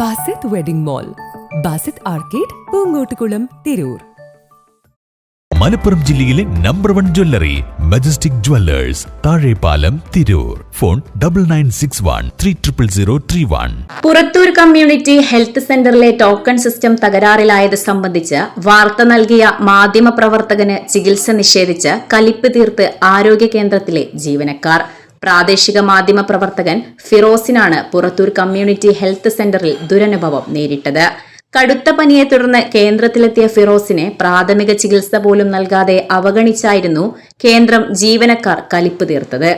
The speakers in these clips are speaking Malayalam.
Basit wedding mall, Basith arcade, Poongottukulam, Tirur. Malappuram ജില്ലയിലെ number 1 jewellery majestic jewellers, Thazhepalam, Tirur. Phone 9961300031. Purathur community health സെന്ററിലെ ടോക്കൺ സിസ്റ്റം തകരാറിലായത് സംബന്ധിച്ച് വാർത്ത നൽകിയ മാധ്യമപ്രവർത്തകന് ചികിത്സ നിഷേധിച്ച് കലിപ്പ് തീർത്ത് ആരോഗ്യ കേന്ദ്രത്തിലെ ജീവനക്കാർ. പ്രാദേശിക മാധ്യമപ്രവർത്തകൻ ഫിറോസിനാണ് പുറത്തൂർ കമ്മ്യൂണിറ്റി ഹെൽത്ത് സെന്ററിൽ ദുരനുഭവം നേരിട്ടത്. കടുത്ത പനിയെ തുടർന്ന് കേന്ദ്രത്തിലെത്തിയ ഫിറോസിനെ പ്രാഥമിക ചികിത്സ പോലും നൽകാതെ അവഗണിച്ചായിരുന്നു കേന്ദ്രം ജീവനക്കാർ കലിപ്പ് തീർത്തത്.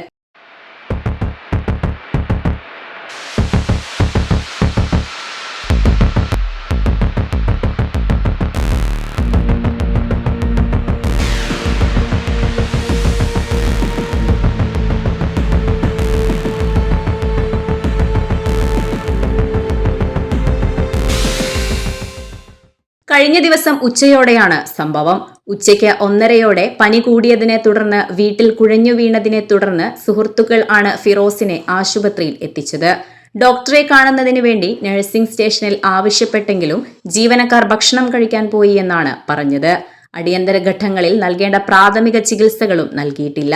കഴിഞ്ഞ ദിവസം ഉച്ചയോടെയാണ് സംഭവം. ഉച്ചയ്ക്ക് 1:30 പനി കൂടിയതിനെ തുടർന്ന് വീട്ടിൽ കുഴഞ്ഞു വീണതിനെ തുടർന്ന് സുഹൃത്തുക്കൾ ആണ് ഫിറോസിനെ ആശുപത്രിയിൽ എത്തിച്ചത്. ഡോക്ടറെ കാണുന്നതിന് വേണ്ടി നഴ്സിംഗ് സ്റ്റേഷനിൽ ആവശ്യപ്പെട്ടെങ്കിലും ജീവനക്കാർ ഭക്ഷണം കഴിക്കാൻ പോയി എന്നാണ് പറഞ്ഞത്. അടിയന്തര ഘട്ടങ്ങളിൽ നൽകേണ്ട പ്രാഥമിക ചികിത്സകളും നൽകിയിട്ടില്ല.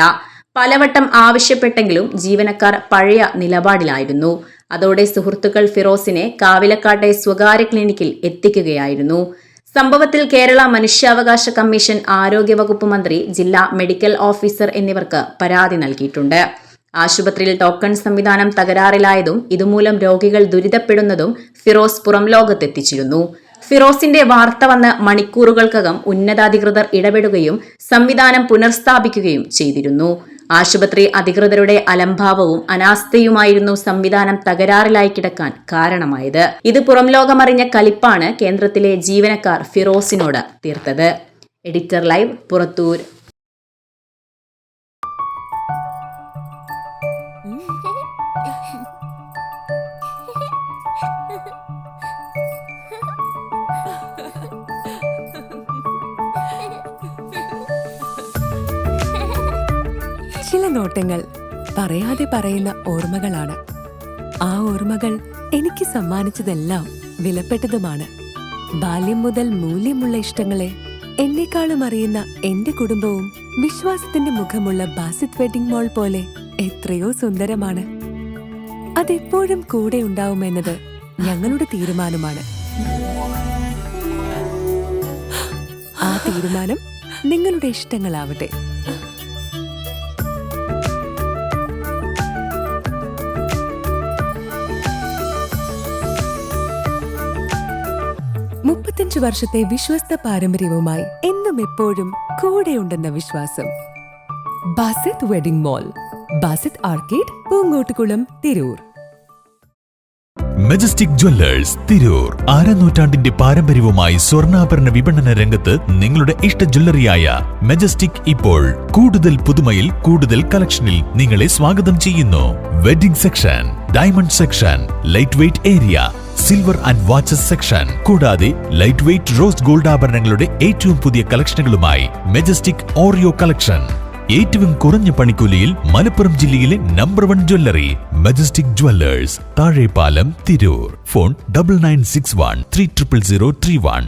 പലവട്ടം ആവശ്യപ്പെട്ടെങ്കിലും ജീവനക്കാർ പഴയ നിലപാടിലായിരുന്നു. അതോടെ സുഹൃത്തുക്കൾ ഫിറോസിനെ കാവിലക്കാട്ടെ സ്വകാര്യ ക്ലിനിക്കിൽ എത്തിക്കുകയായിരുന്നു. സംഭവത്തിൽ കേരള മനുഷ്യാവകാശ കമ്മീഷൻ, ആരോഗ്യവകുപ്പ് മന്ത്രി, ജില്ലാ മെഡിക്കൽ ഓഫീസർ എന്നിവർക്ക് പരാതി നൽകിയിട്ടുണ്ട്. ആശുപത്രിയിൽ ടോക്കൺ സംവിധാനം തകരാറിലായതും ഇതുമൂലം രോഗികൾ ദുരിതപ്പെടുന്നതും ഫിറോസ് പുറം ലോകത്തെത്തിച്ചിരുന്നു. ഫിറോസിന്റെ വാർത്ത വന്ന് മണിക്കൂറുകൾക്കകം ഉന്നതാധികൃതർ ഇടപെടുകയും സംവിധാനം പുനഃസ്ഥാപിക്കുകയും ചെയ്തിരുന്നു. ആശുപത്രി അധികൃതരുടെ അലംഭാവവും അനാസ്ഥയുമായിരുന്നു സംവിധാനം തകരാറിലായി കിടക്കാൻ കാരണമായത്. ഇത് പുറം ലോകമറിഞ്ഞ കലിപ്പാണ് കേന്ദ്രത്തിലെ ജീവനക്കാർ ഫിറോസിനോട് തീർത്തത്. Editor live, Purathur. ചില നോട്ടങ്ങൾ പറയാതെ പറയുന്ന ഓർമ്മകളാണ്. ആ ഓർമ്മകൾ എനിക്ക് സമ്മാനിച്ചതെല്ലാം വിലപ്പെട്ടതുമാണ്. ബാല്യം മുതൽ മൂല്യമുള്ള ഇഷ്ടങ്ങളെ എന്നെക്കാളും അറിയുന്ന എന്റെ കുടുംബവും വിശ്വാസത്തിന്റെ മുഖമുള്ള ബാസിത് വെഡിംഗ് മോൾ പോലെ എത്രയോ സുന്ദരമാണ്. അതെപ്പോഴും കൂടെ ഉണ്ടാവുമെന്നത് ഞങ്ങളുടെ തീരുമാനമാണ്. ആ തീരുമാനം നിങ്ങളുടെ ഇഷ്ടങ്ങളാവട്ടെ. വർഷത്തെ വിശ്വസ്ത പാരമ്പര്യവുമായി എന്നും എപ്പോഴും കൂടെയുണ്ടെന്ന വിശ്വാസം. Basith wedding mall, Basith arcade, Poongottukulam, Tirur. Majestic jewellers, Tirur. നൂറ്റാണ്ടിന്റെ പാരമ്പര്യവുമായി സ്വർണ്ണാഭരണ വിപണന രംഗത്ത് നിങ്ങളുടെ ഇഷ്ട ജ്വല്ലറിയായ മജസ്റ്റിക് ഇപ്പോൾ കൂടുതൽ പുതുമയിൽ, കൂടുതൽ കളക്ഷനിൽ നിങ്ങളെ സ്വാഗതം ചെയ്യുന്നു. Wedding section, diamond section, light weight area, silver and watches section, കൂടാതെ ലൈറ്റ് വെയ്റ്റ് റോസ് ഗോൾഡ് ആഭരണങ്ങളുടെ ഏറ്റവും പുതിയ കളക്ഷനുകളുമായി മജസ്റ്റിക് ഓറിയോ കളക്ഷൻ. ഏറ്റവും കുറഞ്ഞ പണിക്കൂലിയിൽ മലപ്പുറം ജില്ലയിലെ number 1 jewellery majestic jewellers, Thazhepalam, Tirur. Phone 9961300031.